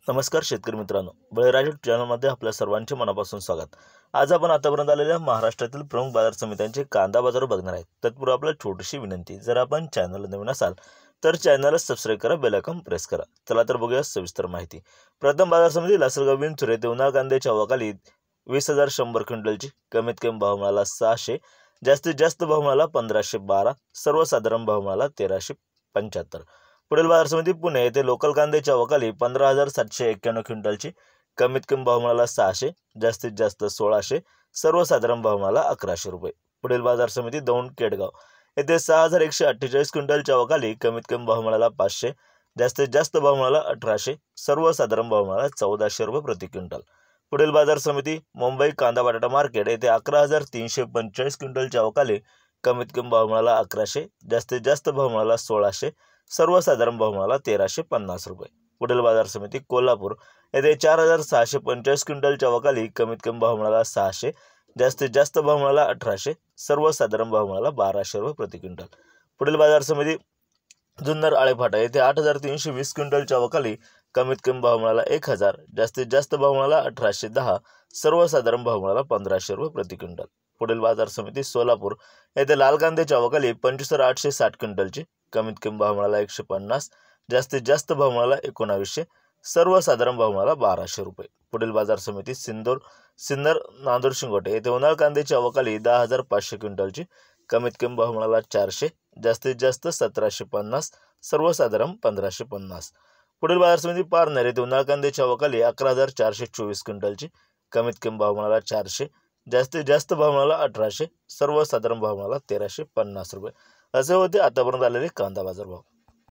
नमस्कार शेतकरी मित्रांनो, बळीराजा चॅनलमध्ये आपल्या सर्वांचे मनापासून स्वागत। आज आपण आतापर्यंत आलेल्या महाराष्ट्रातील प्रमुख बाजार समित्यांचे कांदा बाजार बघणार आहेत। तत्पूर्वी आपल्याला छोटीशी विनंती, जर आपण चॅनलला नवीन असाल तर चॅनलला सबस्क्राइब करा, बेल आयकॉन प्रेस करा। चला तर बघूया सविस्तर माहिती। प्रथम बाजार समिती लासलगाव विंचुर येथे उन्हाळ कांद्याच्या अवकाली 20,100 क्विंटलची कमीत कमी भाव मिळाला 600, जास्तीत जास्त भाव मिळाला 1512, सर्वसाधारण भाव मिळाला 1375। पुढील बाजार समिती पुणे येथे लोकल कांद्याच्या अवकाली 15,791 क्विंटलची कमीत कमी भाव मिळाला 600, जास्तीत जास्त 1600, सर्वसाधारण भाव मिळाला 1100 रुपये। पुढील बाजार समिती दौंड केडगाव येथे 6,148 क्विंटलच्या अवकाली कमीत कमी भाव मिळाला 500, जास्तीत जास्त भाव मिळाला 1800, सर्वसाधारण भाव मिळाला 1400 रुपये प्रति क्विंटल। पुढील बाजार समिती मुंबई कांदा बटाटा मार्केट येथे 11,345 क्विंटलच्या अवकाली कमीत कमी भाव मिळाला 1100, जास्तीत जास्त भाव मिळाला 1600, सर्वसाधारण भाव मिळाला 1350 रुपये। पुढील बाजार समिती कोल्हापूर येथे 4,645 क्विंटलच्या अवकाली कमीत कमी भाव मिळाला 600, जास्तीत जास्त भाव मिळाला 1800, सर्वसाधारण भाव मिळाला 1200 रुपये प्रति क्विंटल। पुढील बाजार समिती जुन्नर आळेफाटा येथे 8,320 क्विंटलच्या अवकाली कमीत कमी भाव मिळाला 1000, जास्तीत जास्त भाव मिळाला 1810, सर्वसाधारण भाव मिळाला 1500 रुपये प्रति क्विंटल। पुढील बाजार समिती सोलापूर येथे लाल कांद्याच्या अवकाली 75,860 क्विंटलची कमीत कमी भाव मिळाला 150, जास्तीत जास्त भाव मिळाला 1900, सर्वसाधारण भाव मिळाला 1200 रुपये। पुढील बाजार समिती सिन्नर नांदूर शिंगोटे येथे उन्हाळ कांद्याची अवकाली 10,500 क्विंटलची कमीत कमी भाव मिळाला 400, जास्तीत जास्त 1750, सर्वसाधारण 1550। पुढील बाजार समिती पारनेर येथे उन्हाळ कांद्याची अवकाली 11,424 क्विंटलची कमीत कमी भाव मिळाला 400, जास्तीत जास्त भाव मिळाला 1800, सर्वसाधारण भाव मिळाला 1350 रुपये। असे होते आतापर्यंत आलेले कांदा बाजार भाव।